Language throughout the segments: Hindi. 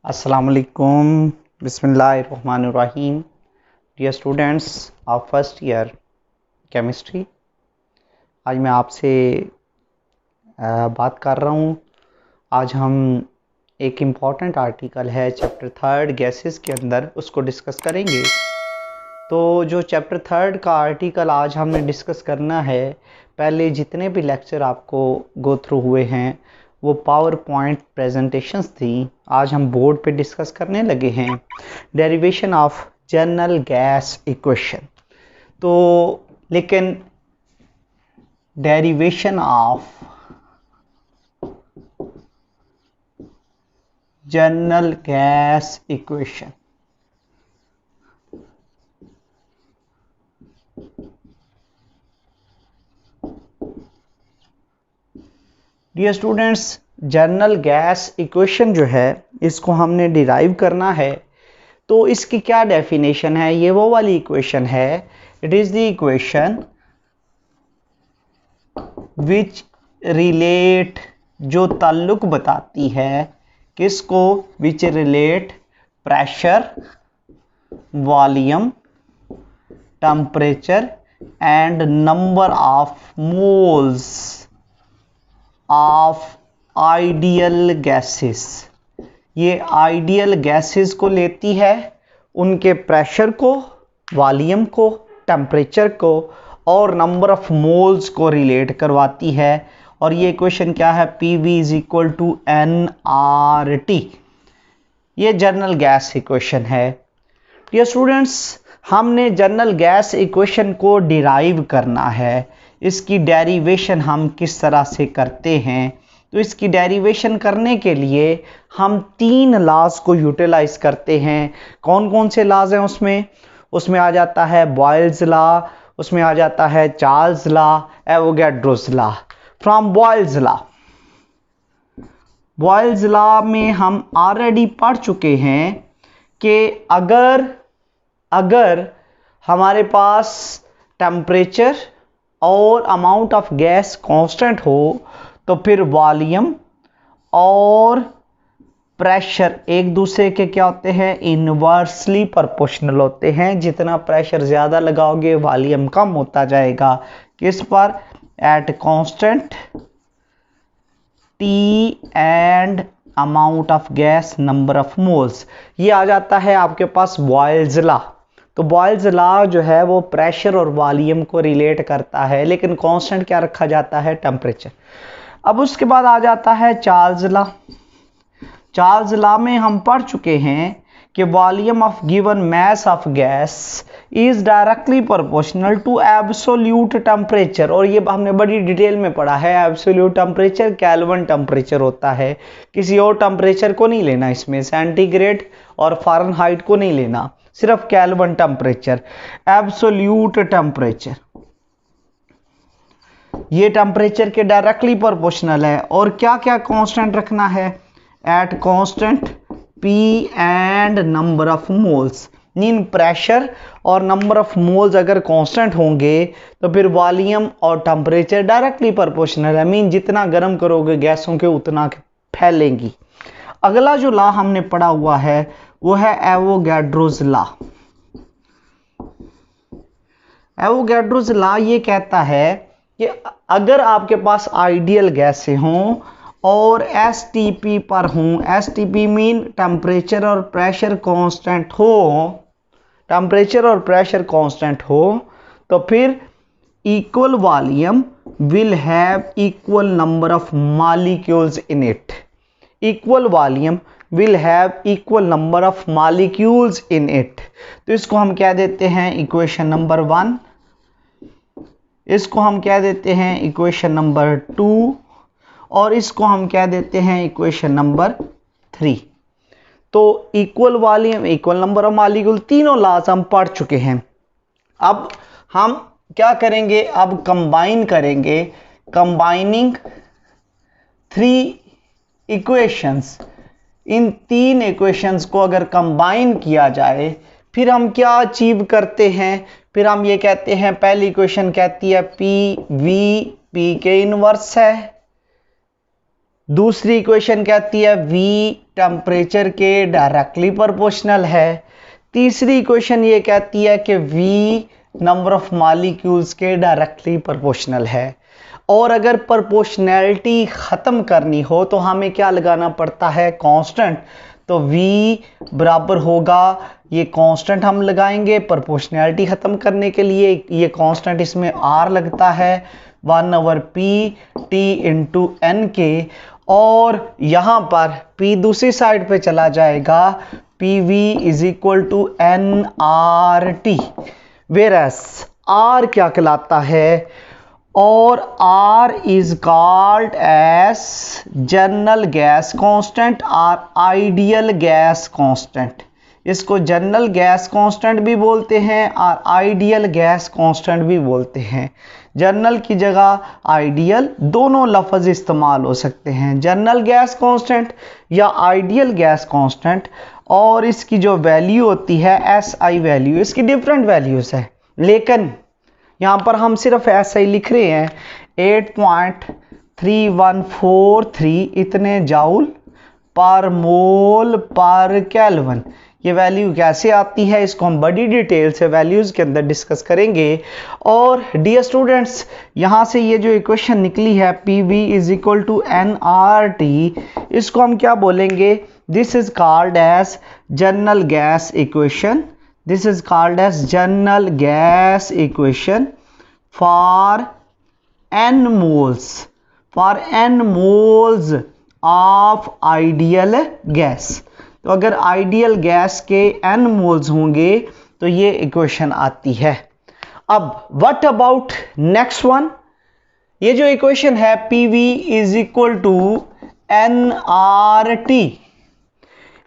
अस्सलामुअलैकुम बिस्मिल्लाहिर्रहमानिर्रहीम। Dear students of first year chemistry, आज मैं आपसे बात कर रहा हूँ। आज हम एक इम्पॉर्टेंट आर्टिकल है चैप्टर थर्ड गैसेस के अंदर, उसको डिस्कस करेंगे। तो जो चैप्टर थर्ड का आर्टिकल आज हमने डिस्कस करना है, पहले जितने भी लेक्चर आपको गो थ्रू हुए हैं वो पावर पॉइंट प्रेजेंटेशंस थी। आज हम बोर्ड पे डिस्कस करने लगे हैं derivation of general gas equation. तो लेकिन derivation of general gas equation, dear students, general gas equation जो है इसको हमने डिराइव करना है। तो इसकी क्या डेफिनेशन है? ये वो वाली इक्वेशन है, it is the equation which relate, जो ताल्लुक बताती है किसको? विच relate pressure, volume, temperature and number of moles of ideal gases. ये आइडियल गैसेस को लेती है, उनके प्रेशर को, वॉल्यूम को, टेम्परेचर को और नंबर ऑफ मोल्स को रिलेट करवाती है। और ये इक्वेशन क्या है? PV is equal to nRT। ये जनरल गैस इक्वेशन है। डियर स्टूडेंट्स, हमने जनरल गैस इक्वेशन को डिराइव करना है। इसकी डेरिवेशन हम किस तरह से करते हैं? तो इसकी डेरिवेशन करने के लिए हम तीन लॉज को यूटिलाइज करते हैं। कौन कौन से लॉज हैं उसमें आ जाता है बॉयल्स लॉ, उसमें आ जाता है Charles law, Avogadro's law. From Boyle's law में हम ऑलरेडी पढ़ चुके हैं कि अगर हमारे पास टेम्परेचर और अमाउंट ऑफ गैस कांस्टेंट हो तो फिर वॉल्यूम और प्रेशर एक दूसरे के क्या होते हैं? इनवर्सली प्रोपोर्शनल होते हैं। जितना प्रेशर ज़्यादा लगाओगे वॉल्यूम कम होता जाएगा। किस पर? At constant T and amount of gas number of moles. ये आ जाता है आपके पास बॉयल्स लॉ। तो बॉयल्स लॉ जो है वो प्रेशर और वॉल्यूम को रिलेट करता है, लेकिन कांस्टेंट क्या रखा जाता है? टेम्परेचर। अब उसके बाद आ जाता है चार्ल्स लॉ। चार्ल्स लॉ में हम पढ़ चुके हैं कि volume of given mass of gas is directly proportional to absolute temperature. और ये हमने बड़ी डिटेल में पढ़ा है। एब्सोल्यूट टेम्परेचर केल्विन टेम्परेचर होता है, किसी और टेम्परेचर को नहीं लेना इसमें, सेंटीग्रेड और फ़ारेनहाइट को नहीं लेना, सिर्फ केल्विन टेम्परेचर, एब्सोल्यूट टेम्परेचर। ये टेम्परेचर के डायरेक्टली प्रोपोर्शनल है। और क्या क्या कांस्टेंट रखना है? At constant P and number of moles. Mean pressure और नंबर ऑफ मोल्स अगर कांस्टेंट होंगे तो फिर वॉल्यूम और टेम्परेचर डायरेक्टली प्रोपोर्शनल है। मीन जितना गर्म करोगे गैसों के उतना फैलेंगी। अगला जो लॉ हमने पढ़ा हुआ है वो है एवोगैड्रोस लॉ। एवोगैड्रोस लॉ ये कहता है कि अगर आपके पास आइडियल गैसें हों और STP पर हों, STP मीन टेम्परेचर और प्रेशर कांस्टेंट हो, टेम्परेचर और प्रेशर कांस्टेंट हो, तो फिर equal volume will have equal number of molecules in it. Equal volume will have equal number of molecules in it. तो इसको हम क्या देते हैं? Equation number 1। इसको हम क्या देते हैं? Equation number 2। और इसको हम क्या देते हैं? Equation number 3। तो equal volume, equal number of molecule, तीनों लॉज हम पढ़ चुके हैं। अब हम क्या करेंगे? अब कंबाइन करेंगे। कंबाइनिंग 3 इक्वेशंस, इन 3 इक्वेशंस को अगर कंबाइन किया जाए फिर हम क्या अचीव करते हैं? फिर हम ये कहते हैं, पहली इक्वेशन कहती है PV P के इनवर्स है, दूसरी इक्वेशन कहती है V टेम्परेचर के डायरेक्टली प्रोपोर्शनल है। तीसरी इक्वेशन ये कहती है कि V नंबर ऑफ मॉलिक्यूल्स के डायरेक्टली प्रोपोर्शनल है। और अगर प्रोपोर्शनैलिटी ख़त्म करनी हो तो हमें क्या लगाना पड़ता है, कांस्टेंट। तो V बराबर होगा, ये कांस्टेंट हम लगाएंगे प्रोपोर्शनैलिटी ख़त्म करने के लिए। ये कांस्टेंट इसमें R लगता है 1/p t इंटू n के, और यहाँ पर P दूसरी साइड पे चला जाएगा, PV is equal to nRT। Whereas R क्या कहलाता है, और R is called as general gas constant और आइडियल गैस कांस्टेंट। इसको जनरल गैस कांस्टेंट भी बोलते हैं और आइडियल गैस कांस्टेंट भी बोलते हैं। जनरल की जगह आइडियल दोनों लफ्ज़ इस्तेमाल हो सकते हैं, जनरल गैस कांस्टेंट या आइडियल गैस कांस्टेंट। और इसकी जो वैल्यू होती है SI वैल्यू, इसकी डिफरेंट वैल्यूज़ है, लेकिन यहाँ पर हम सिर्फ ऐसा ही लिख रहे हैं 8.3143 इतने जाउल पर मोल पर केल्विन। ये वैल्यू कैसे आती है, इसको हम बड़ी डिटेल से वैल्यूज़ के अंदर डिस्कस करेंगे। और डियर स्टूडेंट्स, यहाँ से ये जो इक्वेशन निकली है PV is equal to nRT, इसको हम क्या बोलेंगे, this is called as general gas equation. This is called as general gas equation for n moles of ideal gas। तो अगर आइडियल गैस के n मोल्स होंगे तो ये इक्वेशन आती है। अब व्हाट अबाउट नेक्स्ट वन, ये जो इक्वेशन है PV is equal to nRT,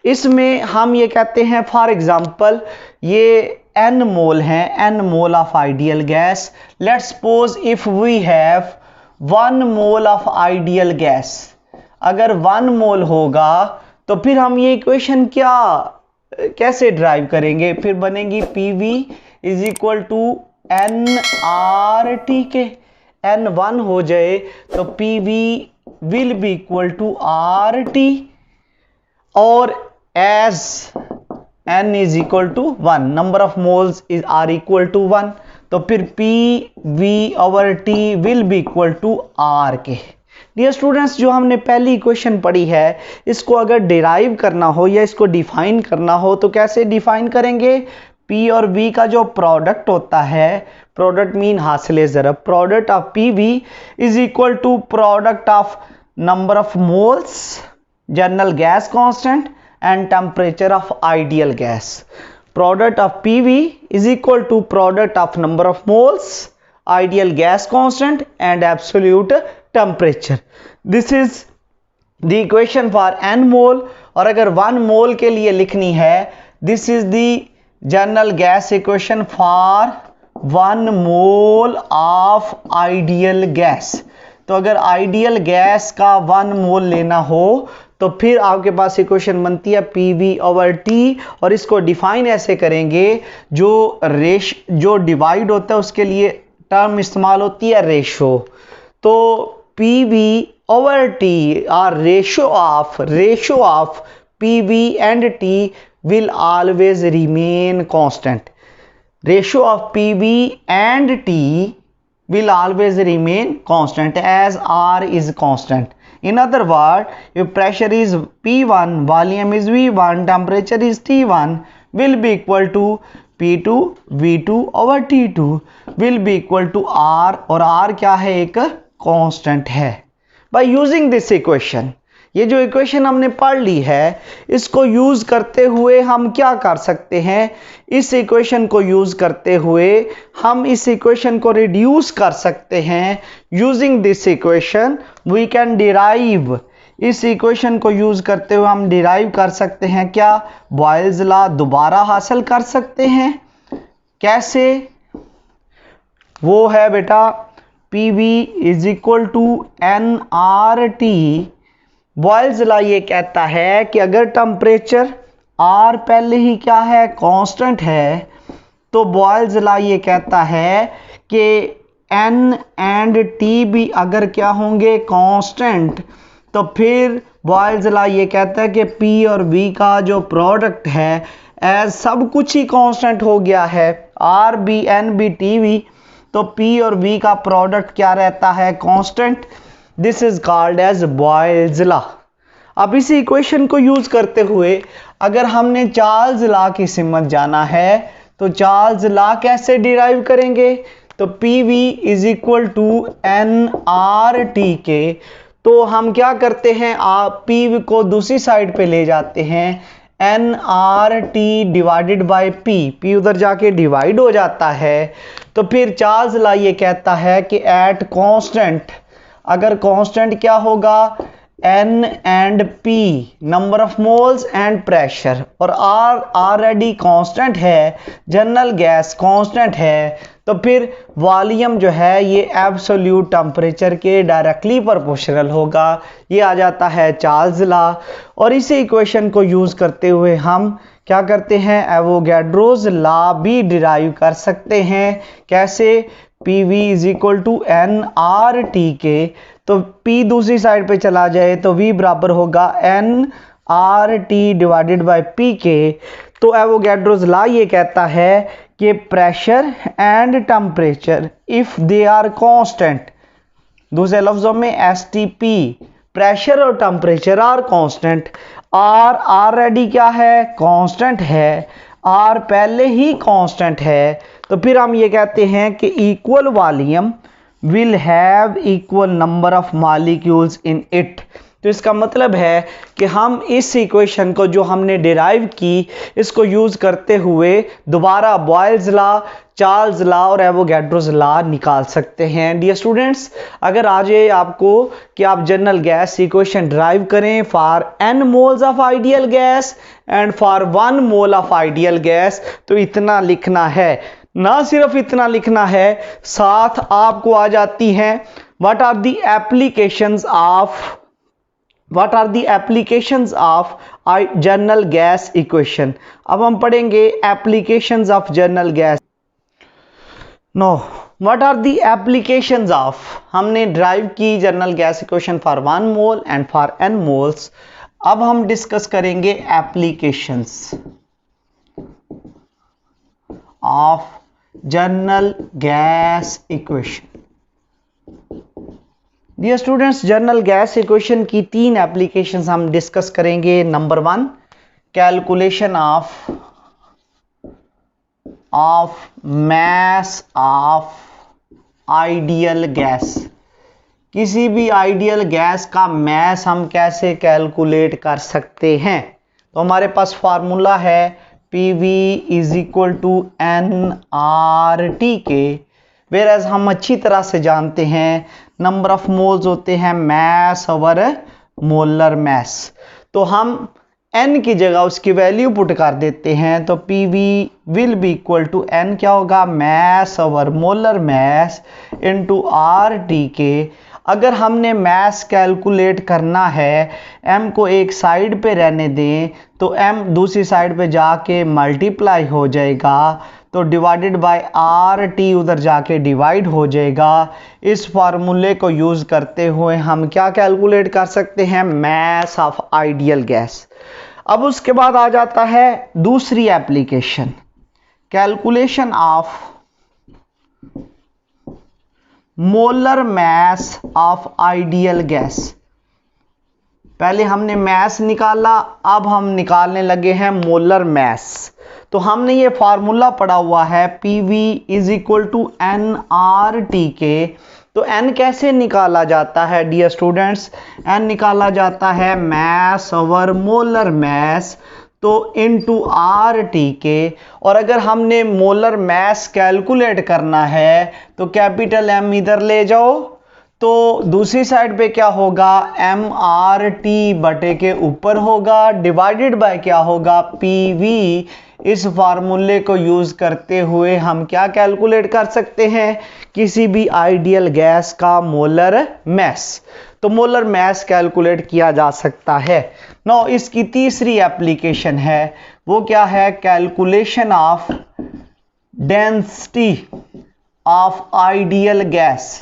इसमें हम ये कहते हैं फॉर एग्जांपल ये n मोल हैं, n mole of ideal gas. Let's suppose if we have 1 mole of ideal gas. अगर 1 मोल होगा तो फिर हम ये इक्वेशन कैसे ड्राइव करेंगे, फिर बनेगी PV is equal to nRT के। n 1 हो जाए तो PV will be equal to RT, और as n is equal to 1, number of moles are equal to 1, तो फिर PV over T will be equal to R के। डियर स्टूडेंट्स, जो हमने पहली इक्वेशन पढ़ी है, इसको अगर डिराइव करना हो या इसको डिफाइन करना हो तो कैसे डिफाइन करेंगे। P और V का जो प्रोडक्ट होता है, प्रोडक्ट मीन हासिल ज़रब, product of PV is equal to product of number of moles general gas constant and temperature of ideal gas. Product of PV is equal to product of number of moles, ideal gas constant and absolute temperature. This is the equation for n mole। और अगर 1 mole के लिए लिखनी है, this is the general gas equation for 1 mole of ideal gas। तो अगर आइडियल गैस का 1 मोल लेना हो तो फिर आपके पास इक्वेशन बनती है PV ओवर T, और इसको डिफाइन ऐसे करेंगे, जो डिवाइड होता है उसके लिए टर्म इस्तेमाल होती है रेशो। तो PV ओवर T और ratio of PV and T will always remain constant। Ratio of PV and T will always remain constant as R is constant। In other words, if pressure is P1, volume is V1, temperature is T1 will be equal to P2 V2 over T2 will be equal to R, और R क्या है, एक constant है। By using this equation, ये जो इक्वेशन हमने पढ़ ली है, इसको यूज करते हुए हम क्या कर सकते हैं, इस इक्वेशन को यूज करते हुए हम इस इक्वेशन को रिड्यूस कर सकते हैं। Using this equation we can derive, इस इक्वेशन को यूज करते हुए हम डिराइव कर सकते हैं क्या, बॉयल्स लॉ दोबारा हासिल कर सकते हैं। कैसे, वो है बेटा PV is equal to nRT। Boyle's law ये कहता है कि अगर टेम्परेचर R पहले ही क्या है, कांस्टेंट है, तो बॉयल्स लॉ ये कहता है कि N एंड T भी अगर क्या होंगे, कांस्टेंट, तो फिर बॉयल्स लॉ ये कहता है कि P और V का जो प्रोडक्ट है एज सब कुछ ही कांस्टेंट हो गया है, R B N B T V, तो P और V का प्रोडक्ट क्या रहता है, constant. This is called as Boyle's law. अब इसी इक्वेशन को यूज करते हुए अगर हमने चार्ल्स लॉ की समझ जाना है तो चार्ल्स लॉ कैसे डिराइव करेंगे, तो PV is equal to NRT के, तो हम क्या करते हैं, आप PV को दूसरी साइड पे ले जाते हैं, NRT डिवाइडेड बाय P उधर जाके डिवाइड हो जाता है। तो फिर चार्ल्स लॉ ये कहता है कि एट कांस्टेंट, अगर कांस्टेंट क्या होगा, N and P number of moles and pressure, और R ऑलरेडी कांस्टेंट है, जनरल गैस कांस्टेंट है, तो फिर वॉल्यूम जो है ये एब्सोल्यूट टेम्परेचर के डायरेक्टली प्रोपोर्शनल होगा। ये आ जाता है चार्ल्स लॉ। और इसी इक्वेशन को यूज करते हुए हम क्या करते हैं, एवोगैड्रोस लॉ भी डिराइव कर सकते हैं। कैसे, PV is equal to NRT के, तो P दूसरी साइड पे चला जाए तो V बराबर होगा NRT डिवाइडेड बाय P के। तो एवोगैड्रोस लॉ ये कहता है कि pressure and temperature if they are constant, दूसरे लफ्जों में STP, प्रेशर और temperature are constant, R already क्या है, कांस्टेंट है, R पहले ही कांस्टेंट है, तो फिर हम ये कहते हैं कि equal volume will have equal number of molecules in it. तो इसका मतलब है कि हम इस इक्वेशन को जो हमने डिराइव की, इसको यूज करते हुए दोबारा बॉयल्स लॉ, चार्ल्स लॉ और एवोगैड्रोस लॉ निकाल सकते हैं। डियर स्टूडेंट्स, अगर आज ये आपको कि आप जनरल गैस इक्वेशन डिराइव करें for n moles of ideal gas and for 1 mole of ideal gas, तो इतना लिखना है, ना सिर्फ इतना लिखना है, साथ आपको आ जाती हैं what are the applications of general gas equation. अब हम पढ़ेंगे applications of general gas. No, what are the applications of, हमने ड्राइव की general gas equation for 1 mole and for n moles. अब हम डिस्कस करेंगे applications of general gas equation. Dear students, general gas equation की 3 एप्लीकेशंस हम डिस्कस करेंगे। Number 1, calculation of mass of ideal gas. किसी भी आइडियल गैस का मास हम कैसे कैलकुलेट कर सकते हैं, तो हमारे पास फार्मूला है PV is equal to NRT के, वेयर हम अच्छी तरह से जानते हैं नंबर ऑफ मोल्स होते हैं मास ओवर मोलर मास, तो हम n की जगह उसकी वैल्यू पुट कर देते हैं, तो PV will be equal to n क्या होगा, mass over molar mass into RT के। अगर हमने मास कैलकुलेट करना है, m को एक साइड पे रहने दें तो m दूसरी साइड पे जाके मल्टीप्लाई हो जाएगा, तो डिवाइडेड बाय RT उधर जाके डिवाइड हो जाएगा। इस फार्मूले को यूज करते हुए हम क्या कैलकुलेट कर सकते हैं, मास ऑफ आइडियल गैस। अब उसके बाद आ जाता है दूसरी application, calculation of molar mass of ideal gas. पहले हमने मास निकाला, अब हम निकालने लगे हैं मोलर मास। तो हमने ये फार्मूला पढ़ा हुआ है PV is equal to NRT के। तो n कैसे निकाला जाता है डियर स्टूडेंट्स, n निकाला जाता है मास ओवर मोलर मास, तो इनटू RT के। और अगर हमने मोलर मास कैलकुलेट करना है तो कैपिटल M इधर ले जाओ, तो दूसरी साइड पे क्या होगा, MRT बटे के ऊपर होगा, डिवाइडेड बाय क्या होगा, PV। इस फार्मूले को यूज करते हुए हम क्या कैलकुलेट कर सकते हैं, किसी भी आइडियल गैस का मोलर मास। तो मोलर मास कैलकुलेट किया जा सकता है। नो, इसकी तीसरी एप्लीकेशन है, वो क्या है, calculation of density of ideal gas.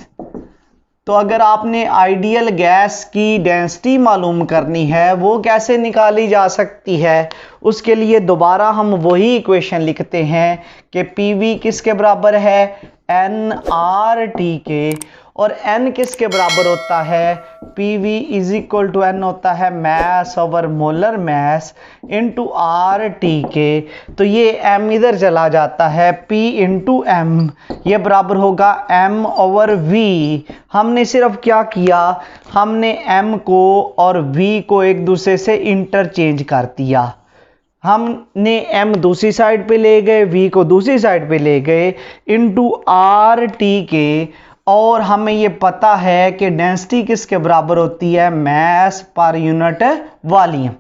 तो अगर आपने आइडियल गैस की डेंसिटी मालूम करनी है वो कैसे निकाली जा सकती है, उसके लिए दोबारा हम वही इक्वेशन लिखते हैं कि पीवी किसके बराबर है, एन आर टी के, और n किसके बराबर होता है, PV is equal to N होता है mass over molar mass into R T के। तो ये m इधर चला जाता है, p इंटू एम, ये बराबर होगा m ओवर v। हमने सिर्फ क्या किया, हमने m को और v को एक दूसरे से इंटरचेंज कर दिया। हमने m दूसरी साइड पे ले गए, v को दूसरी साइड पे ले गए, इंटू आर टी के, और हमें ये पता है कि डेंसिटी किसके बराबर होती है, मैस पर यूनिट वॉल्यूम।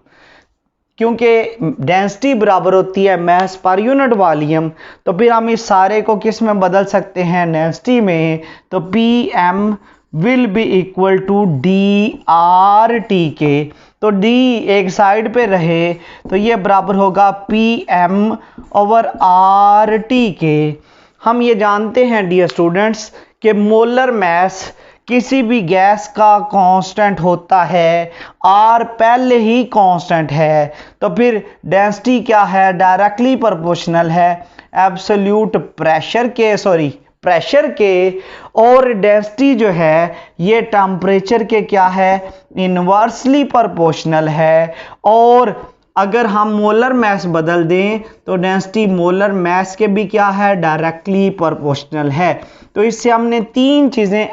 क्योंकि डेंसिटी बराबर होती है मैस पर यूनिट वॉल्यूम, तो फिर हम इस सारे को किस में बदल सकते हैं, डेंसिटी में। तो P M will be equal to D R T के। तो d एक साइड पे रहे तो ये बराबर होगा P M over R T के। हम ये जानते हैं डियर स्टूडेंट्स कि मोलर मैस किसी भी गैस का कांस्टेंट होता है, आर पहले ही कांस्टेंट है, तो फिर डेंसिटी क्या है, डायरेक्टली प्रोपोर्शनल है एब्सोल्यूट प्रेशर के, और डेंसिटी जो है ये टेम्परेचर के क्या है, इनवर्सली प्रोपोर्शनल है। और अगर हम मोलर मैस बदल दें तो डेंसिटी मोलर मैस के भी क्या है, डायरेक्टली प्रोपोर्शनल है। तो इससे हमने तीन चीजें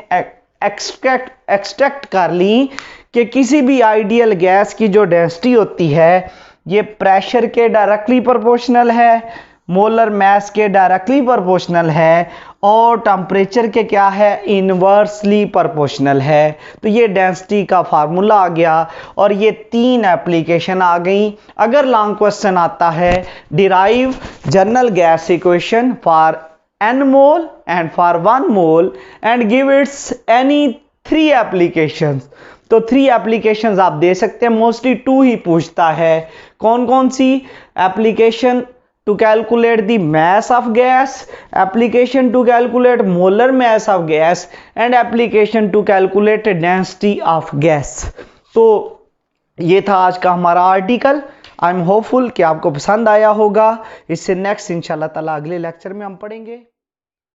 एक्सट्रैक्ट कर ली कि किसी भी आइडियल गैस की जो डेंसिटी होती है ये प्रेशर के डायरेक्टली प्रोपोर्शनल है, मोलर मैस के डायरेक्टली प्रोपोर्शनल है, और टेम्परेचर के क्या है, इनवर्सली प्रोपोर्शनल है। तो ये डेंसिटी का फार्मूला आ गया और ये तीन एप्लीकेशन आ गई। अगर लॉन्ग क्वेश्चन आता है, derive general gas equation for n mole and for 1 mole and give its any 3 applications, तो 3 एप्लीकेशंस आप दे सकते हैं, मोस्टली 2 ही पूछता है। कौन कौन सी application, to calculate the mass of gas, application to calculate molar mass of gas and application to calculate density of gas। तो ये था आज का हमारा आर्टिकल। आई एम होपफुल कि आपको पसंद आया होगा। इससे नेक्स्ट इंशाल्लाह ताला अगले लेक्चर में हम पढ़ेंगे।